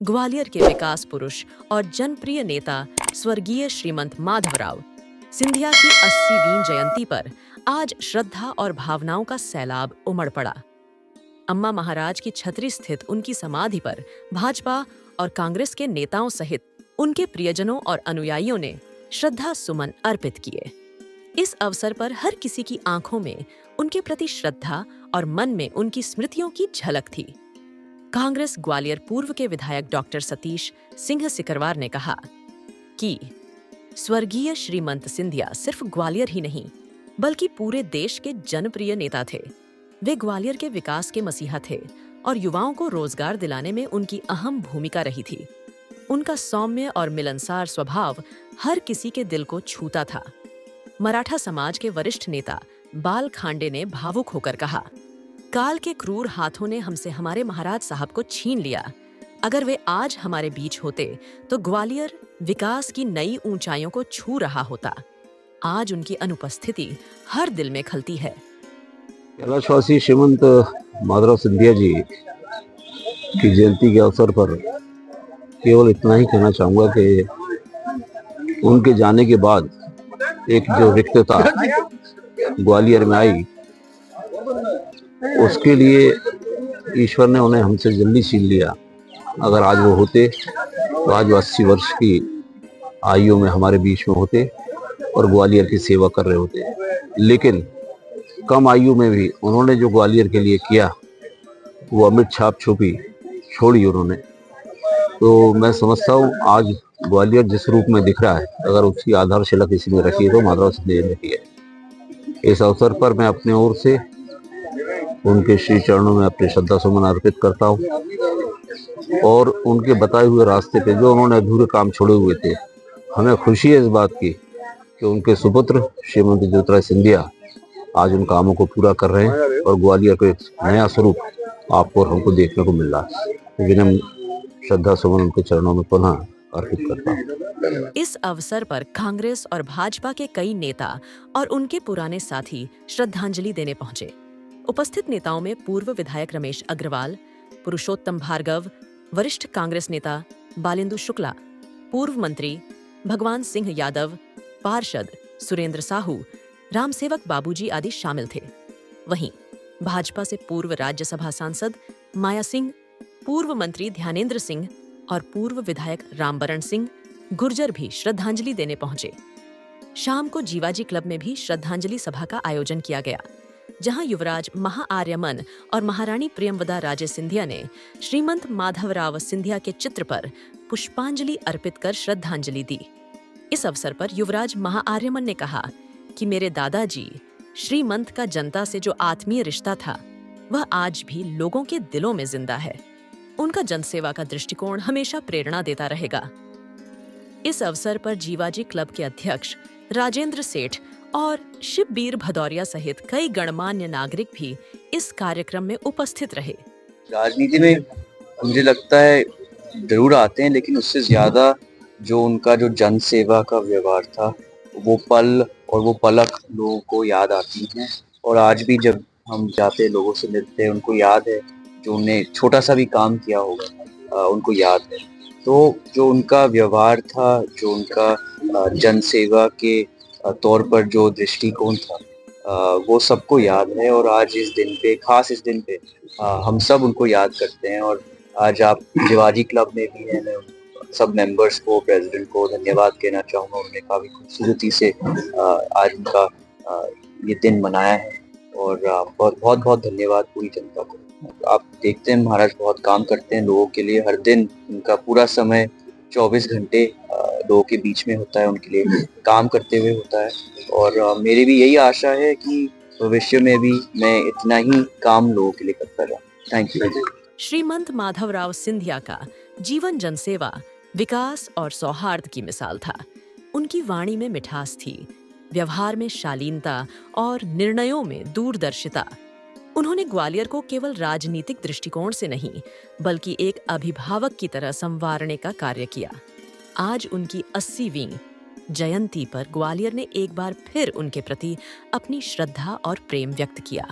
ग्वालियर के विकास पुरुष और जनप्रिय नेता स्वर्गीय श्रीमंत माधवराव सिंधिया की 80वीं जयंती पर आज श्रद्धा और भावनाओं का सैलाब उमड़ पड़ा। अम्मा महाराज की छतरी स्थित उनकी समाधि पर भाजपा और कांग्रेस के नेताओं सहित उनके प्रियजनों और अनुयायियों ने श्रद्धा सुमन अर्पित किए। इस अवसर पर हर किसी की आंखों में उनके प्रति श्रद्धा और मन में उनकी स्मृतियों की झलक थी। कांग्रेस ग्वालियर पूर्व के विधायक डॉक्टर सतीश सिंह सिकरवार ने कहा कि स्वर्गीय श्रीमंत सिंधिया सिर्फ ग्वालियर ही नहीं बल्कि पूरे देश के जनप्रिय नेता थे। वे ग्वालियर के विकास के मसीहा थे और युवाओं को रोजगार दिलाने में उनकी अहम भूमिका रही थी। उनका सौम्य और मिलनसार स्वभाव हर किसी के दिल को छूता था। मराठा समाज के वरिष्ठ नेता बाल खांडे ने भावुक होकर कहा, काल के क्रूर हाथों ने हमसे हमारे महाराज साहब को छीन लिया। अगर वे आज हमारे बीच होते तो ग्वालियर विकास की नई ऊंचाइयों को छू रहा होता। आज उनकी अनुपस्थिति हर दिल में खलती है। कैलाशवासी श्रीमंत माधवराव सिंधिया जी की जयंती के अवसर पर केवल इतना ही कहना चाहूँगा कि उनके जाने के बाद एक जो रिक्तता ग्वालियर में आई, उसके लिए ईश्वर ने उन्हें हमसे जल्दी छीन लिया। अगर आज वो होते तो आज वो 80 वर्ष की आयु में हमारे बीच में होते और ग्वालियर की सेवा कर रहे होते। लेकिन कम आयु में भी उन्होंने जो ग्वालियर के लिए किया वो अमिट छाप छोड़ी उन्होंने। तो मैं समझता हूँ आज ग्वालियर जिस रूप में दिख रहा है, अगर उसकी आधारशिला किसी ने रखी है तो माधवराव सिंधिया ने रखी है। इस अवसर पर मैं अपने ओर से उनके श्री चरणों में अपने श्रद्धा सुमन अर्पित करता हूँ और उनके बताए हुए रास्ते पे जो उन्होंने अधूरे काम छोड़े हुए थे, हमें खुशी है इस बात की कि उनके सुपुत्र श्रीमंत ज्योतिराज सिंधिया आज उन कामों को पूरा कर रहे हैं और ग्वालियर को एक नया स्वरूप आपको और हमको देखने को मिल रहा है। विनम्र श्रद्धा सुमन उनके चरणों में पुनः अर्पित करता हूँ। इस अवसर पर कांग्रेस और भाजपा के कई नेता और उनके पुराने साथी श्रद्धांजलि देने पहुंचे। उपस्थित नेताओं में पूर्व विधायक रमेश अग्रवाल, पुरुषोत्तम भार्गव, वरिष्ठ कांग्रेस नेता बालेंदु शुक्ला, पूर्व मंत्री भगवान सिंह यादव, पार्षद सुरेंद्र साहू, रामसेवक बाबूजी आदि शामिल थे। वहीं भाजपा से पूर्व राज्यसभा सांसद माया सिंह, पूर्व मंत्री ध्यानेंद्र सिंह और पूर्व विधायक रामबरण सिंह गुर्जर भी श्रद्धांजलि देने पहुंचे। शाम को जीवाजी क्लब में भी श्रद्धांजलि सभा का आयोजन किया गया, जहां युवराज महाआर्यमन और महारानी प्रियमवदा राजे सिंधिया ने श्रीमंत माधवराव सिंधिया के चित्र पर पुष्पांजलि अर्पित कर श्रद्धांजलि दी। इस अवसर पर युवराज महाआर्यमन ने कहा कि मेरे दादाजी श्रीमंत का जनता से जो आत्मीय रिश्ता था वह आज भी लोगों के दिलों में जिंदा है। उनका जनसेवा का दृष्टिकोण हमेशा प्रेरणा देता रहेगा। इस अवसर पर जीवाजी क्लब के अध्यक्ष राजेंद्र सेठ और शिवबीर भदौरिया सहित कई गणमान्य नागरिक भी इस कार्यक्रम में उपस्थित रहे। राजनीति में मुझे लगता है जरूर आते हैं, लेकिन उससे ज्यादा जो उनका जो जन सेवा का व्यवहार था, वो पल और वो पलक लोगों को याद आती हैं। और आज भी जब हम जाते हैं, लोगों से मिलते हैं, उनको याद है जो उन्हें छोटा सा भी काम किया होगा, उनको याद है। तो जो उनका व्यवहार था, जो उनका जन सेवा के तौर पर जो दृष्टिकोण था, वो सबको याद है। और आज इस दिन पे, खास इस दिन पे, हम सब उनको याद करते हैं। और आज आप जीवाजी क्लब में भी हैं, मैं सब मेंबर्स को, प्रेसिडेंट को धन्यवाद कहना चाहूँगा। उन्होंने काफ़ी खूबसूरती से आज उनका ये दिन मनाया है और बहुत बहुत धन्यवाद पूरी जनता को। आप देखते हैं महाराज बहुत काम करते हैं लोगों के लिए। हर दिन उनका पूरा समय 24 घंटे लोगों के बीच में होता है, उनके लिए काम करते हुए होता है। और मेरी भी यही आशा है कि भविष्य में भी मैं इतना ही काम लोगों के लिए करता रहूं। Thank you. श्रीमंत माधवराव सिंधिया का जीवन जनसेवा, विकास और सौहार्द की मिसाल था। उनकी वाणी में मिठास थी, व्यवहार में शालीनता और निर्णयों में दूरदर्शिता। उन्होंने ग्वालियर को केवल राजनीतिक दृष्टिकोण से नहीं बल्कि एक अभिभावक की तरह संवारने का कार्य किया। आज उनकी 80वीं जयंती पर ग्वालियर ने एक बार फिर उनके प्रति अपनी श्रद्धा और प्रेम व्यक्त किया।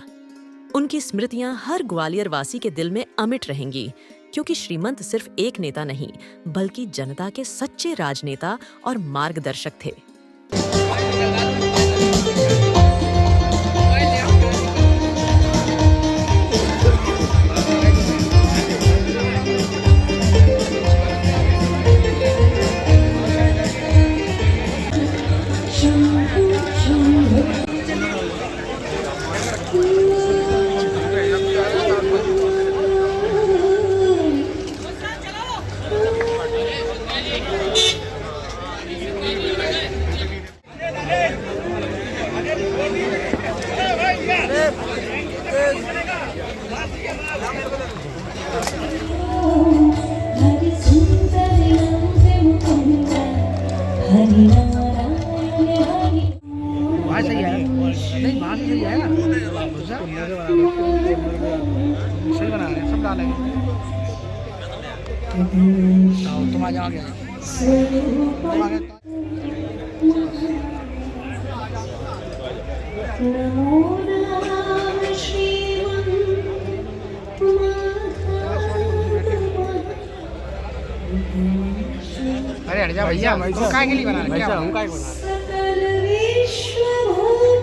उनकी स्मृतियां हर ग्वालियर वासी के दिल में अमिट रहेंगी, क्योंकि श्रीमंत सिर्फ एक नेता नहीं, बल्कि जनता के सच्चे राजनेता और मार्गदर्शक थे। हरि सुंदर नाम मुकुंद हरि नारायण हरि बात सही है नहीं बात सही है सही बना रहे हैं सब डालेंगे तुम आ जाओगे तुम आगे नमो नमः श्रीमन् अरे हट जा भैया तुम काय के लिए बना रहे क्या हम काय बना रहे सकल विश्वभूमन्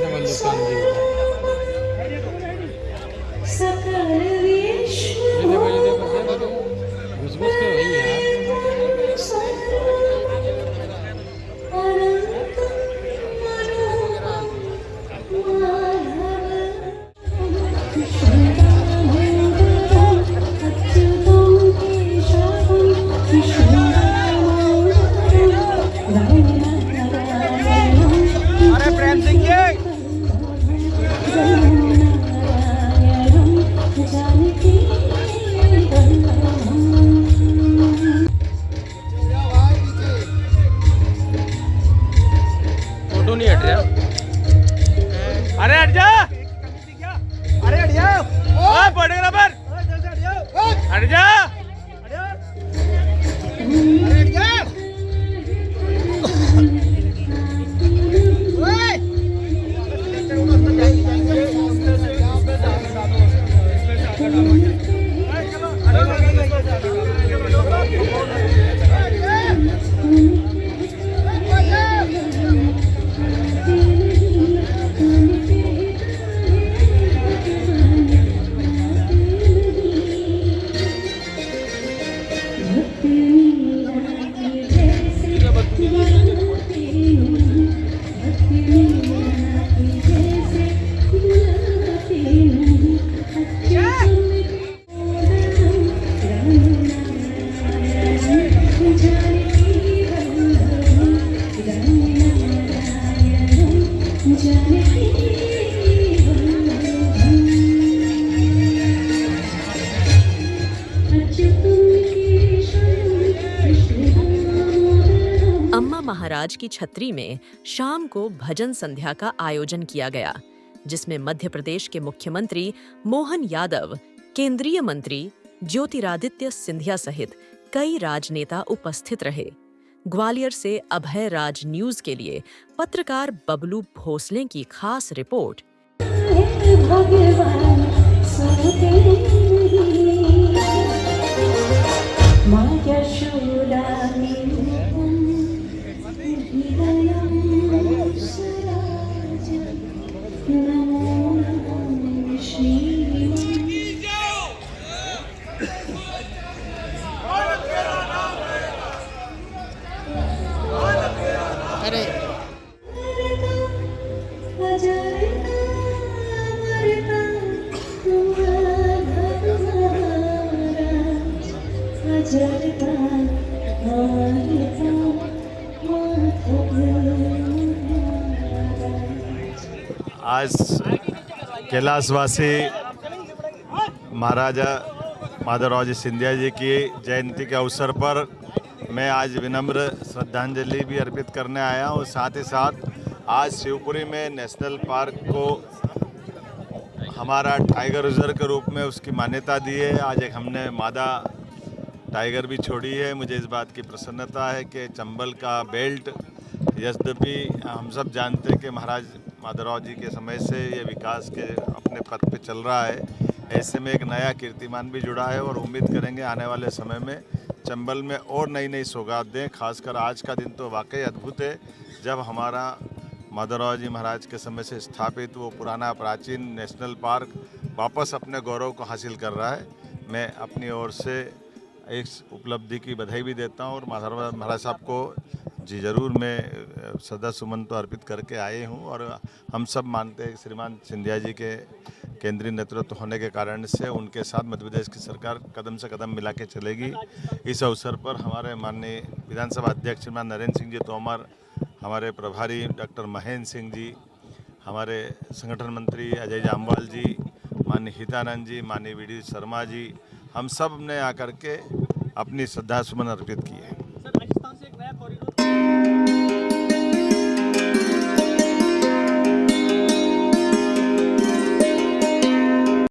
प्रणय सकल घुस के वही यार अरे प्रेम सिंह फोटो नहीं हट रहा अरे हट जा अरे हट जा ओ फोटोग्राफर हट जा अरे हट जा अम्मा महाराज की छत्री में शाम को भजन संध्या का आयोजन किया गया, जिसमें मध्य प्रदेश के मुख्यमंत्री मोहन यादव, केंद्रीय मंत्री ज्योतिरादित्य सिंधिया सहित कई राजनेता उपस्थित रहे। ग्वालियर से अभय राज न्यूज के लिए पत्रकार बबलू भोसले की खास रिपोर्ट। भगवान सुनते माँ यशोदा नमो नमः श्री अरे आज कैलाशवासी महाराजा माधवराव जी सिंधिया जी की जयंती के अवसर पर मैं आज विनम्र श्रद्धांजलि भी अर्पित करने आया हूँ। साथ ही साथ आज शिवपुरी में नेशनल पार्क को हमारा टाइगर रिजर्व के रूप में उसकी मान्यता दी है। आज एक हमने मादा टाइगर भी छोड़ी है। मुझे इस बात की प्रसन्नता है कि चंबल का बेल्ट, यद्यपि हम सब जानते हैं कि महाराज माधवराव जी के समय से ये विकास के अपने पथ पे चल रहा है। ऐसे में एक नया कीर्तिमान भी जुड़ा है और उम्मीद करेंगे आने वाले समय में चंबल में और नई नई सौगात दें। खासकर आज का दिन तो वाकई अद्भुत है, जब हमारा माधवराव जी महाराज के समय से स्थापित वो पुराना प्राचीन नेशनल पार्क वापस अपने गौरव को हासिल कर रहा है। मैं अपनी ओर से इस उपलब्धि की बधाई भी देता हूँ और माधवराव महाराज साहब को जी ज़रूर मैं श्रद्धा सुमन तो अर्पित करके आए हूँ। और हम सब मानते हैं कि श्रीमान सिंधिया जी के केंद्रीय नेतृत्व होने के कारण से उनके साथ मध्य प्रदेश की सरकार कदम से कदम मिला के चलेगी। इस अवसर पर हमारे माननीय विधानसभा अध्यक्ष श्रीमान नरेंद्र सिंह जी तोमर, हमारे प्रभारी डॉक्टर महेंद्र सिंह जी, हमारे संगठन मंत्री अजय जामवाल जी, माननीय हितानंद जी, माननीय वीडी शर्मा जी, हम सब ने आकर के अपनी श्रद्धा सुमन अर्पित की है।